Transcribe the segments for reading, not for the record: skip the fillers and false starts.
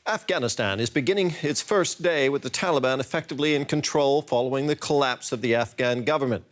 Afghanistan is beginning its first day with the Taliban effectively in control following the collapse of the Afghan government.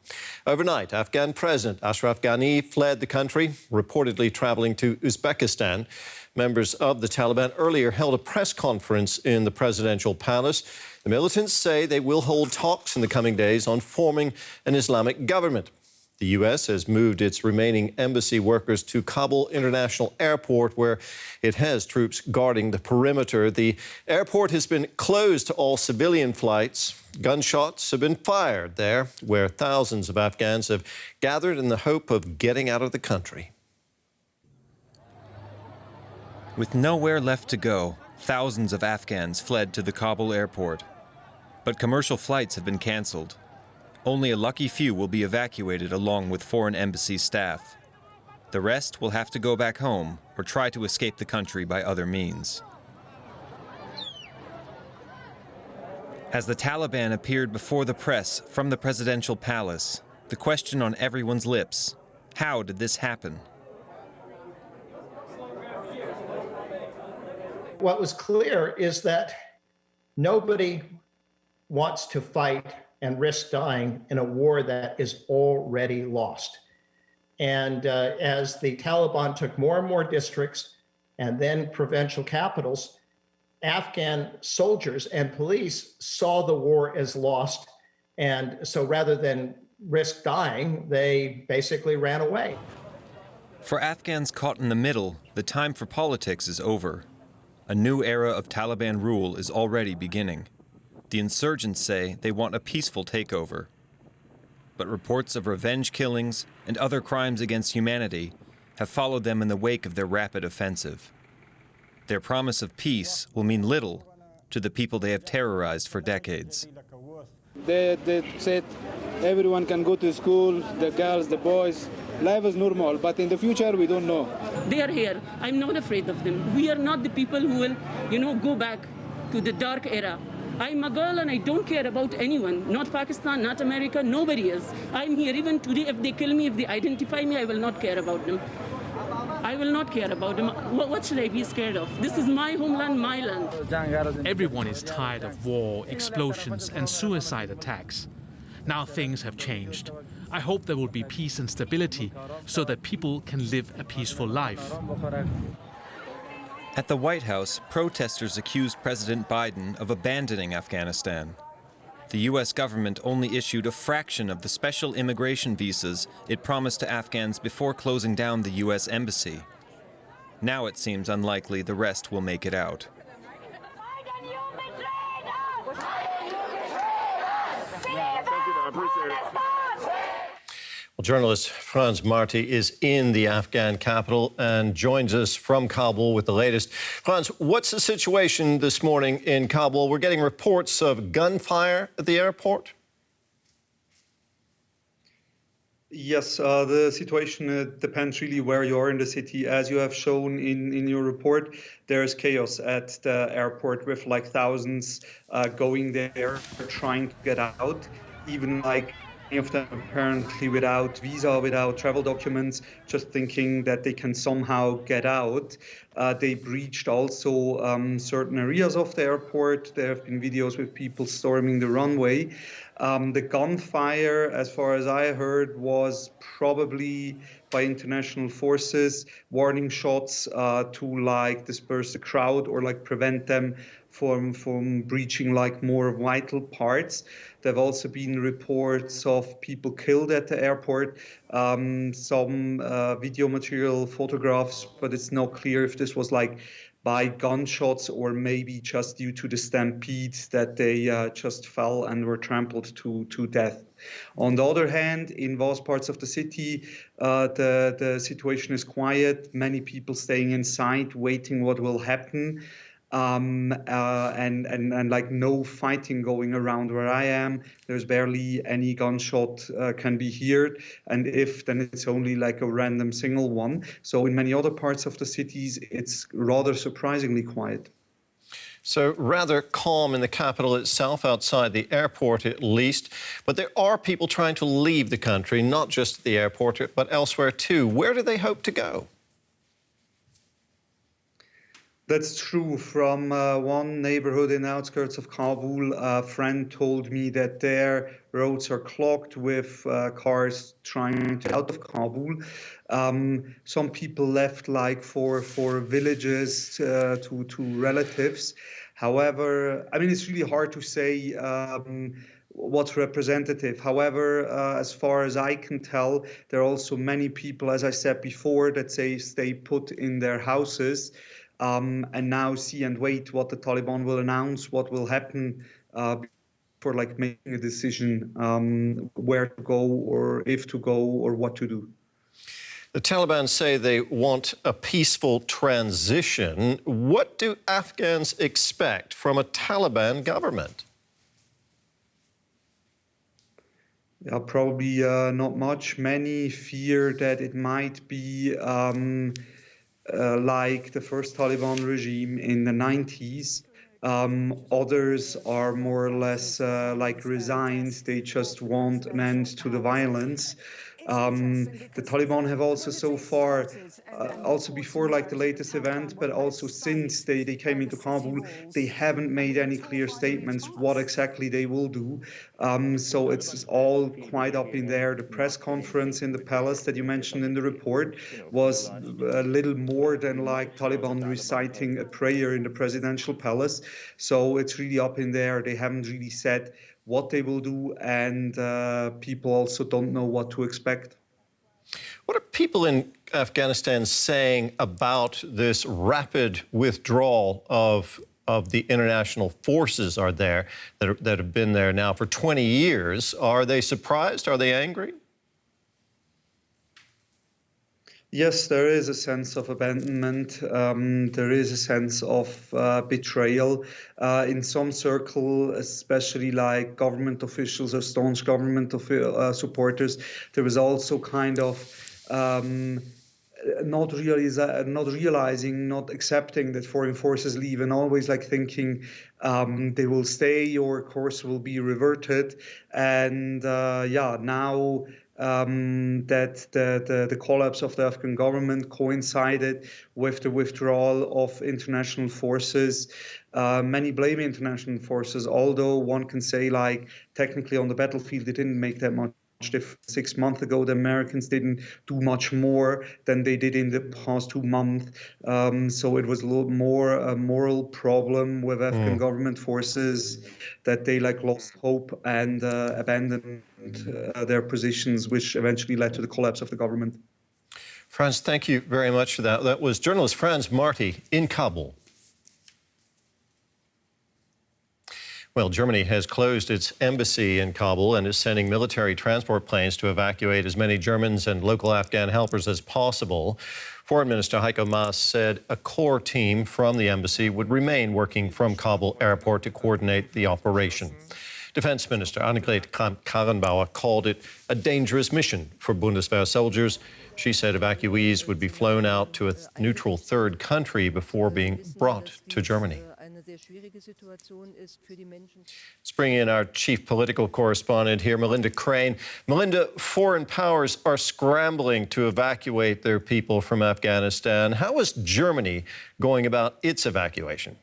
Overnight, Afghan President Ashraf Ghani fled the country, reportedly traveling to Uzbekistan. Members of the Taliban earlier held a press conference in the presidential palace. The militants say they will hold talks in the coming days on forming an Islamic government. The U.S. has moved its remaining embassy workers to Kabul International Airport, where it has troops guarding the perimeter. The airport has been closed to all civilian flights. Gunshots have been fired there, where thousands of Afghans have gathered in the hope of getting out of the country. With nowhere left to go, thousands of Afghans fled to the Kabul airport. But commercial flights have been canceled. Only a lucky few will be evacuated along with foreign embassy staff. The rest will have to go back home or try to escape the country by other means. As the Taliban appeared before the press from the presidential palace, the question on everyone's lips: how did this happen? What was clear is that nobody wants to fight and risk dying in a war that is already lost. And as the Taliban took more and more districts and then provincial capitals, Afghan soldiers and police saw the war as lost. And so rather than risk dying, they basically ran away. For Afghans caught in the middle, the time for politics is over. A new era of Taliban rule is already beginning. The insurgents say they want a peaceful takeover. But reports of revenge killings and other crimes against humanity have followed them in the wake of their rapid offensive. Their promise of peace will mean little to the people they have terrorized for decades. They said everyone can go to school, the girls, the boys. Life is normal, but in the future, we don't know. They are here. I'm not afraid of them. We are not the people who will, go back to the dark era. I'm a girl and I don't care about anyone. Not Pakistan, not America, nobody else. I'm here even today. If they kill me, if they identify me, I will not care about them. I will not care about them. What should I be scared of? This is my homeland, my land. Everyone is tired of war, explosions, and suicide attacks. Now things have changed. I hope there will be peace and stability so that people can live a peaceful life. At the White House, protesters accused President Biden of abandoning Afghanistan. The U.S. government only issued a fraction of the special immigration visas it promised to Afghans before closing down the U.S. embassy. Now it seems unlikely the rest will make it out. Well, journalist Franz Marti is in the Afghan capital and joins us from Kabul with the latest. Franz, what's the situation this morning in Kabul? We're getting reports of gunfire at the airport. Yes, the situation depends really where you are in the city. As you have shown in your report, there's chaos at the airport with like thousands going there, trying to get out, even like many of them apparently without visa, without travel documents, just thinking that they can somehow get out. They breached also certain areas of the airport. There have been videos with people storming the runway. The gunfire, as far as I heard, was probably by international forces, warning shots to like disperse the crowd or like prevent them from breaching like more vital parts. There have also been reports of people killed at the airport, some video material, photographs, but it's not clear if this was like by gunshots or maybe just due to the stampede that they just fell and were trampled to death. On the other hand, in vast parts of the city, the situation is quiet. Many people staying inside, waiting what will happen. And like no fighting going around where I am. There's barely any gunshot can be heard, and if, then it's only like a random single one. So in many other parts of the cities, it's rather surprisingly quiet. So rather calm in the capital itself, outside the airport at least. But there are people trying to leave the country, not just at the airport, but elsewhere too. Where do they hope to go? That's true. From one neighborhood in the outskirts of Kabul, a friend told me that their roads are clogged with cars trying to get out of Kabul. Some people left like for villages to relatives. However, I mean, it's really hard to say what's representative. However, as far as I can tell, there are also many people, as I said before, that say stay put in their houses. And now see and wait what the Taliban will announce, what will happen for like making a decision where to go or if to go or what to do. The Taliban say they want a peaceful transition. What do Afghans expect from a Taliban government? Yeah, probably not much. Many fear that it might be like the first Taliban regime in the 90s. Others are more or less like resigned. They just want an end to the violence. The Taliban have also so far, also before like the latest event, but also since they came into Kabul, they haven't made any clear statements what exactly they will do. So it's all quite up in there. The press conference in the palace that you mentioned in the report was a little more than like Taliban reciting a prayer in the presidential palace. So it's really up in there. They haven't really said what they will do, and people also don't know what to expect. What are people in Afghanistan saying about this rapid withdrawal of the international forces are there that have been there now for 20 years? Are they surprised? Are they angry? Yes, there is a sense of abandonment. There is a sense of betrayal in some circle, especially like government officials or staunch government supporters. There was also kind of not realizing, not accepting that foreign forces leave, and always like thinking they will stay or course will be reverted. And now. That the collapse of the Afghan government coincided with the withdrawal of international forces. Many blame international forces, although one can say, like, technically on the battlefield, they didn't make that much difference. 6 months ago, the Americans didn't do much more than they did in the past 2 months. So it was a little more a moral problem with Afghan government forces that they like lost hope and abandoned their positions, which eventually led to the collapse of the government. Franz, thank you very much for that. That was journalist Franz Marti in Kabul. Well, Germany has closed its embassy in Kabul and is sending military transport planes to evacuate as many Germans and local Afghan helpers as possible. Foreign Minister Heiko Maas said a core team from the embassy would remain working from Kabul Airport to coordinate the operation. Defense Minister Annegret Kramp-Karrenbauer called it a dangerous mission for Bundeswehr soldiers. She said evacuees would be flown out to a neutral third country before being brought to Germany. Let's bring in our chief political correspondent here, Melinda Crane. Melinda, foreign powers are scrambling to evacuate their people from Afghanistan. How is Germany going about its evacuation?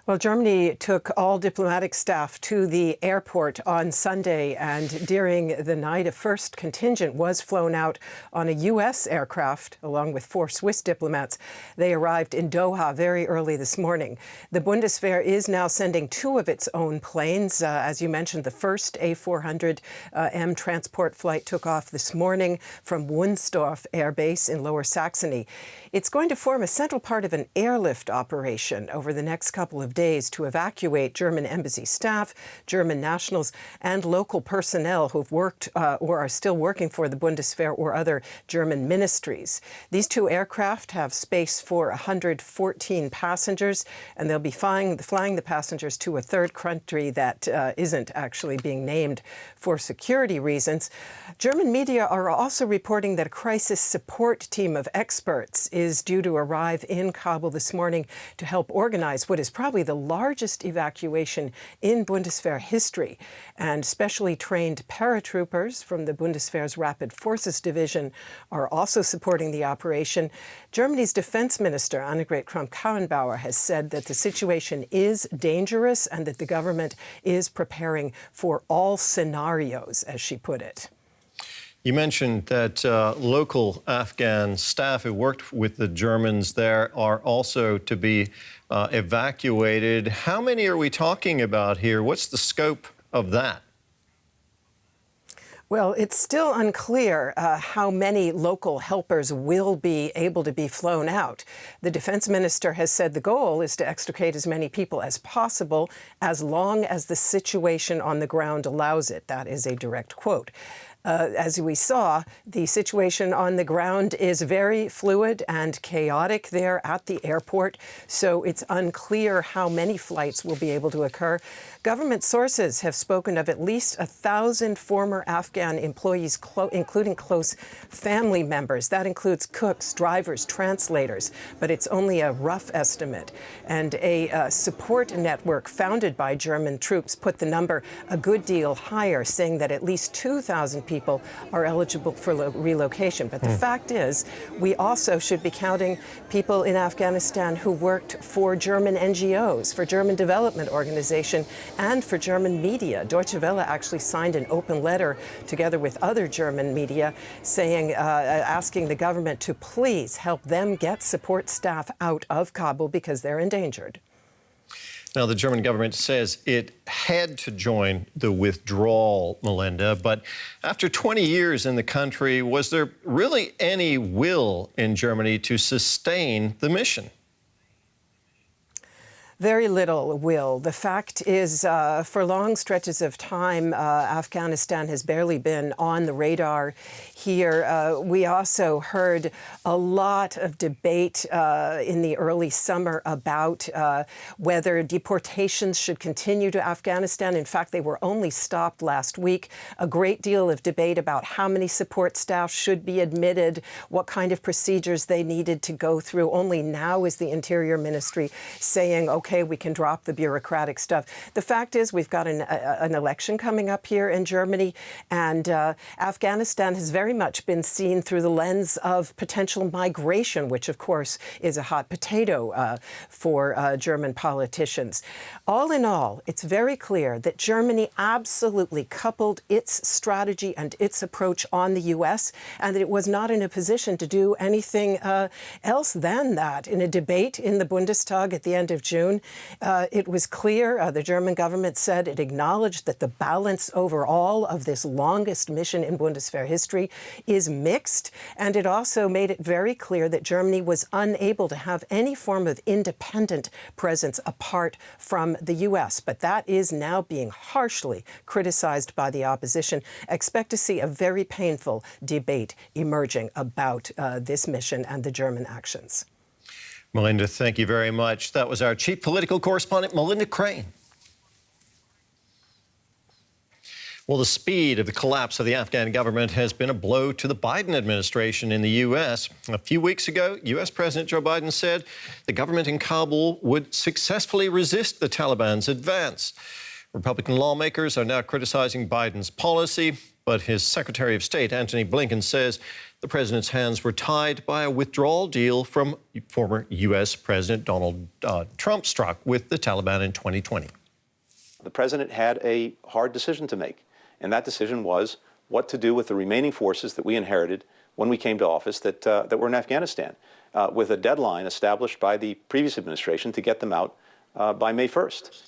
Well, Germany took all diplomatic staff to the airport on Sunday, and during the night, a first contingent was flown out on a U.S. aircraft, along with 4 Swiss diplomats. They arrived in Doha very early this morning. The Bundeswehr is now sending 2 of its own planes. As you mentioned, the first A400M transport flight took off this morning from Wunstorf Air Base in Lower Saxony. It's going to form a central part of an airlift operation over the next couple of days to evacuate German embassy staff, German nationals, and local personnel who've worked or are still working for the Bundeswehr or other German ministries. These 2 aircraft have space for 114 passengers, and they'll be flying the passengers to a third country that isn't actually being named for security reasons. German media are also reporting that a crisis support team of experts is due to arrive in Kabul this morning to help organize what is probably the largest evacuation in Bundeswehr history. And specially trained paratroopers from the Bundeswehr's Rapid Forces Division are also supporting the operation. Germany's defense minister, Annegret Kramp-Karrenbauer, has said that the situation is dangerous and that the government is preparing for all scenarios, as she put it. You mentioned that local Afghan staff who worked with the Germans there are also to be evacuated. How many are we talking about here? What's the scope of that? Well, it's still unclear how many local helpers will be able to be flown out. The defense minister has said the goal is to extricate as many people as possible as long as the situation on the ground allows it. That is a direct quote. As we saw, the situation on the ground is very fluid and chaotic there at the airport, so it's unclear how many flights will be able to occur. Government sources have spoken of at least 1,000 former Afghan employees, including close family members. That includes cooks, drivers, translators, but it's only a rough estimate. And a support network founded by German troops put the number a good deal higher, saying that at least 2,000 people are eligible for relocation. But the fact is, we also should be counting people in Afghanistan who worked for German NGOs, for German development organization, and for German media. Deutsche Welle actually signed an open letter together with other German media saying, asking the government to please help them get support staff out of Kabul because they're endangered. Now, the German government says it had to join the withdrawal, Melinda, but after 20 years in the country, was there really any will in Germany to sustain the mission? Very little will. The fact is, for long stretches of time, Afghanistan has barely been on the radar here. We also heard a lot of debate in the early summer about whether deportations should continue to Afghanistan. In fact, they were only stopped last week. A great deal of debate about how many support staff should be admitted, what kind of procedures they needed to go through. Only now is the Interior Ministry saying, okay, we can drop the bureaucratic stuff. The fact is, we've got an election coming up here in Germany, and Afghanistan has very much been seen through the lens of potential migration, which, of course, is a hot potato for German politicians. All in all, it's very clear that Germany absolutely coupled its strategy and its approach on the U.S., and that it was not in a position to do anything else than that. In a debate in the Bundestag at the end of June, it was clear, the German government said it acknowledged that the balance overall of this longest mission in Bundeswehr history is mixed, and it also made it very clear that Germany was unable to have any form of independent presence apart from the U.S. But that is now being harshly criticized by the opposition. Expect to see a very painful debate emerging about this mission and the German actions. Melinda, thank you very much. That was our chief political correspondent, Melinda Crane. Well, the speed of the collapse of the Afghan government has been a blow to the Biden administration in the U.S. A few weeks ago, U.S. President Joe Biden said the government in Kabul would successfully resist the Taliban's advance. Republican lawmakers are now criticizing Biden's policy, but his Secretary of State, Antony Blinken, says the president's hands were tied by a withdrawal deal from former U.S. President Donald Trump struck with the Taliban in 2020. The president had a hard decision to make, and that decision was what to do with the remaining forces that we inherited when we came to office that were in Afghanistan, with a deadline established by the previous administration to get them out by May 1st.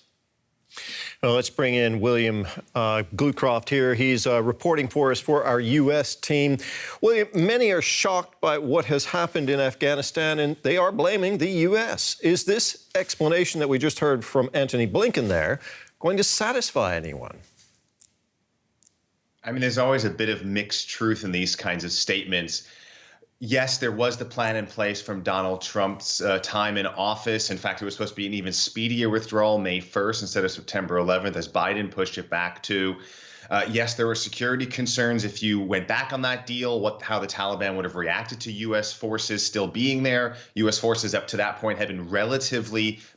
Well, let's bring in William Glucroft here. He's reporting for us for our U.S. team. William, many are shocked by what has happened in Afghanistan, and they are blaming the U.S. Is this explanation that we just heard from Antony Blinken there going to satisfy anyone? I mean, there's always a bit of mixed truth in these kinds of statements. Yes, there was the plan in place from Donald Trump's time in office. In fact, it was supposed to be an even speedier withdrawal, May 1st instead of September 11th, as Biden pushed it back to. Yes, there were security concerns if you went back on that deal, how the Taliban would have reacted to U.S. forces still being there. U.S. forces up to that point had been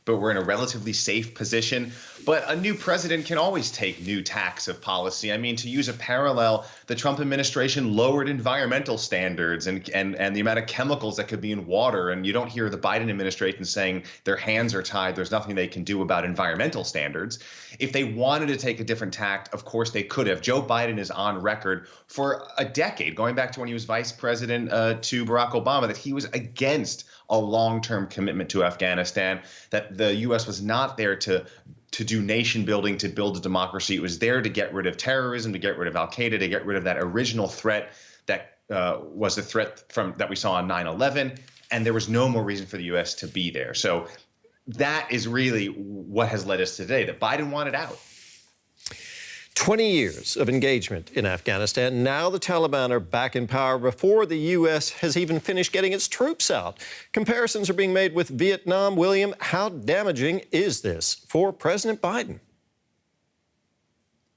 but were in a relatively safe position. But a new president can always take new tacks of policy. I mean, to use a parallel, the Trump administration lowered environmental standards and the amount of chemicals that could be in water. And you don't hear the Biden administration saying their hands are tied. There's nothing they can do about environmental standards. If they wanted to take a different tact, of course they could have. Joe Biden is on record for a decade, going back to when he was vice president to Barack Obama, that he was against a long-term commitment to Afghanistan, that the U.S. was not there to do nation building, to build a democracy. It was there to get rid of terrorism, to get rid of al-Qaeda, to get rid of that original threat that was the threat that we saw on 9/11. And there was no more reason for the U.S. to be there. So that is really what has led us today, that Biden wanted out. 20 years of engagement in Afghanistan. Now the Taliban are back in power before the U.S. has even finished getting its troops out. Comparisons are being made with Vietnam. William, how damaging is this for President Biden?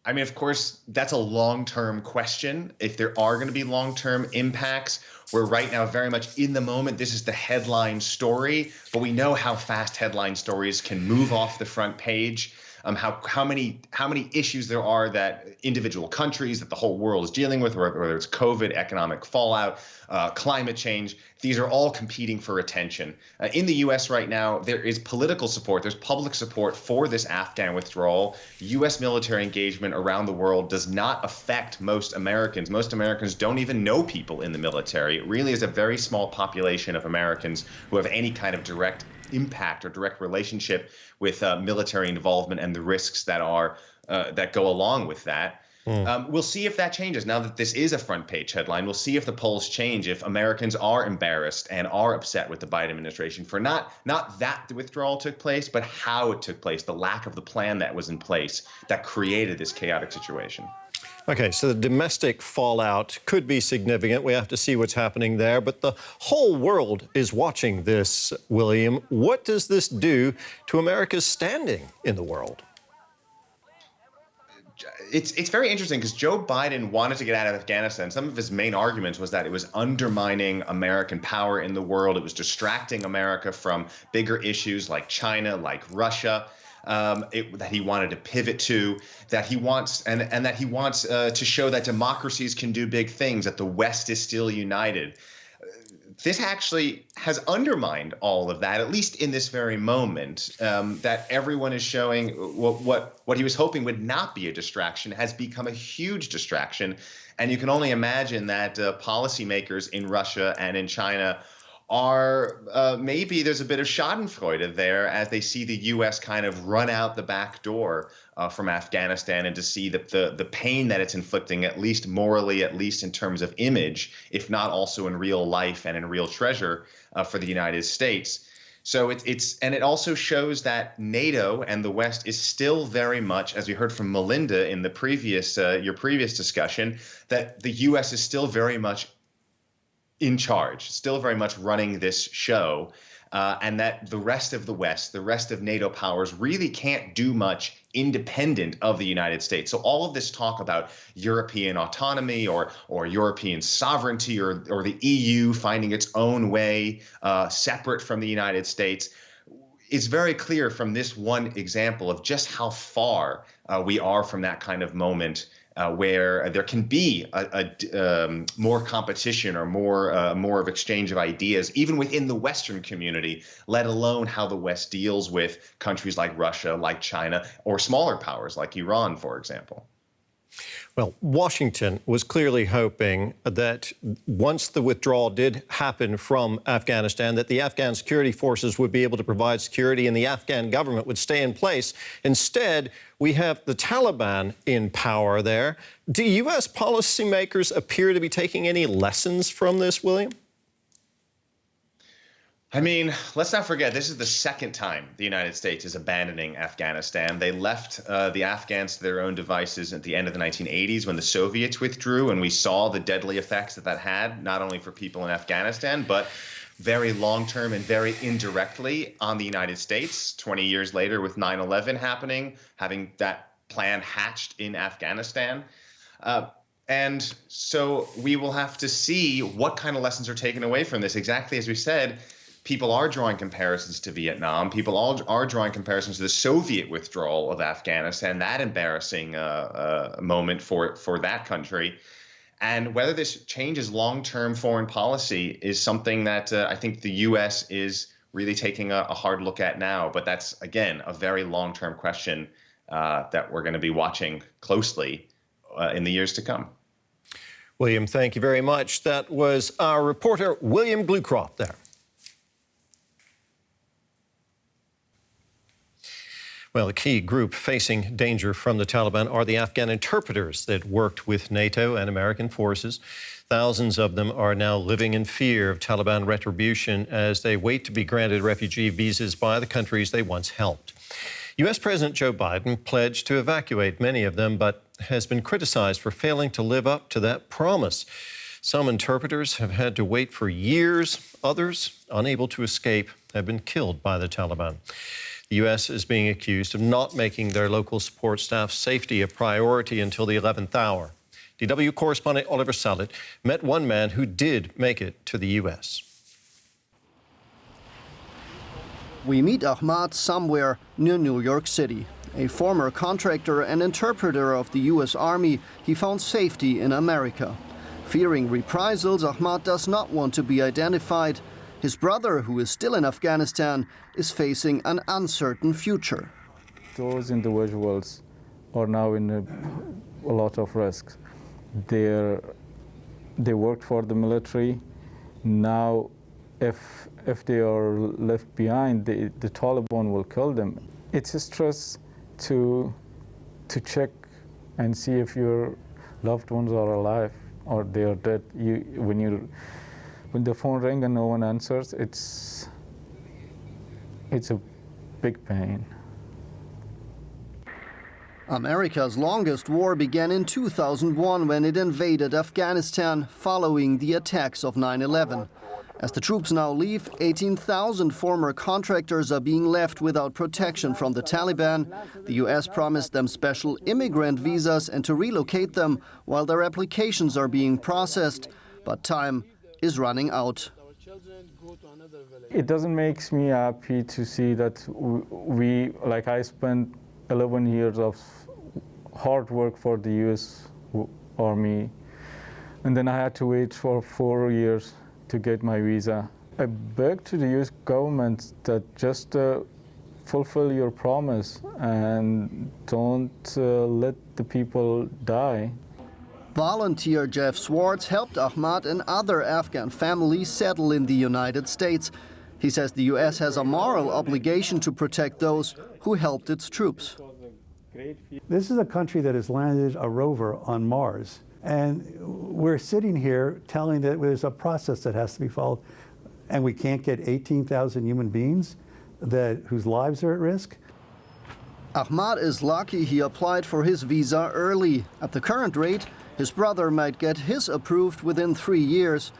I mean, of course, that's a long-term question. If there are going to be long-term impacts, we're right now very much in the moment. This is the headline story, but we know how fast headline stories can move off the front page. How many issues there are that individual countries, that the whole world is dealing with, whether it's COVID, economic fallout, climate change. These are all competing for attention. In the U.S. right now, there is political support. There's public support for this Afghan withdrawal. U.S. military engagement around the world does not affect most Americans. Most Americans don't even know people in the military. It really is a very small population of Americans who have any kind of direct impact or direct relationship with military involvement and the risks that go along with that. We'll see if that changes now that this is a front page headline. We'll see if the polls change, if Americans are embarrassed and are upset with the Biden administration for not that the withdrawal took place, but how it took place, the lack of the plan that was in place that created this chaotic situation. Okay, so the domestic fallout could be significant. We have to see what's happening there. But the whole world is watching this, William. What does this do to America's standing in the world? It's very interesting because Joe Biden wanted to get out of Afghanistan. Some of his main arguments was that it was undermining American power in the world. It was distracting America from bigger issues like China, like Russia. That he wanted to pivot to, that he wants to show that democracies can do big things, that the West is still united. This actually has undermined all of that, at least in this very moment, that everyone is showing what he was hoping would not be a distraction has become a huge distraction. And you can only imagine that policymakers in Russia and in China are maybe there's a bit of schadenfreude there as they see the U.S. kind of run out the back door from Afghanistan, and to see that the pain that it's inflicting, at least morally, at least in terms of image, if not also in real life and in real treasure for the United States. So it also shows that NATO and the West is still very much, as we heard from Melinda in the your previous discussion, that the U.S. is still very much in charge, still very much running this show, and that the rest of the West, the rest of NATO powers really can't do much independent of the United States. So all of this talk about European autonomy or European sovereignty or the EU finding its own way separate from the United States is very clear from this one example of just how far we are from that kind of moment where there can be more competition or more of exchange of ideas, even within the Western community, let alone how the West deals with countries like Russia, like China, or smaller powers like Iran, for example. Well, Washington was clearly hoping that once the withdrawal did happen from Afghanistan, that the Afghan security forces would be able to provide security and the Afghan government would stay in place. Instead, we have the Taliban in power there. Do U.S. policymakers appear to be taking any lessons from this, William? I mean, let's not forget, this is the second time the United States is abandoning Afghanistan. They left the Afghans to their own devices at the end of the 1980s when the Soviets withdrew, and we saw the deadly effects that had, not only for people in Afghanistan, but very long-term and very indirectly on the United States. 20 years later with 9/11 happening, having that plan hatched in Afghanistan. And so we will have to see what kind of lessons are taken away from this. Exactly as we said, people are drawing comparisons to Vietnam. People are drawing comparisons to the Soviet withdrawal of Afghanistan, that embarrassing moment for that country. And whether this changes long-term foreign policy is something that I think the U.S. is really taking a hard look at now. But that's, again, a very long-term question that we're going to be watching closely in the years to come. William, thank you very much. That was our reporter, William Glucroft, there. Well, a key group facing danger from the Taliban are the Afghan interpreters that worked with NATO and American forces. Thousands of them are now living in fear of Taliban retribution as they wait to be granted refugee visas by the countries they once helped. U.S. President Joe Biden pledged to evacuate many of them, but has been criticized for failing to live up to that promise. Some interpreters have had to wait for years. Others, unable to escape, have been killed by the Taliban. The U.S. is being accused of not making their local support staff's safety a priority until the 11th hour. DW correspondent Oliver Salit met one man who did make it to the U.S. We meet Ahmad somewhere near New York City. A former contractor and interpreter of the U.S. Army, he found safety in America. Fearing reprisals, Ahmad does not want to be identified. His brother, who is still in Afghanistan, is facing an uncertain future. Those individuals are now in a lot of risk. They worked for the military. Now, if they are left behind, the Taliban will kill them. It's a stress to check and see if your loved ones are alive or they are dead. When the phone rings and no one answers, it's a big pain. America's longest war began in 2001 when it invaded Afghanistan following the attacks of 9/11. As the troops now leave, 18,000 former contractors are being left without protection from the Taliban. The U.S. promised them special immigrant visas and to relocate them while their applications are being processed. But time is running out. It doesn't make me happy to see that I spent 11 years of hard work for the U.S. Army, and then I had to wait for 4 years to get my visa. I beg to the U.S. government that just fulfill your promise and don't let the people die. Volunteer Jeff Swartz helped Ahmad and other Afghan families settle in the United States. He says the U.S. has a moral obligation to protect those who helped its troops. This is a country that has landed a rover on Mars. And we're sitting here telling that there's a process that has to be followed, and we can't get 18,000 human beings whose lives are at risk. Ahmad is lucky he applied for his visa early. At the current rate, his brother might get his approved within 3 years,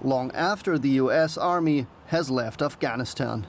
long after the U.S. Army has left Afghanistan.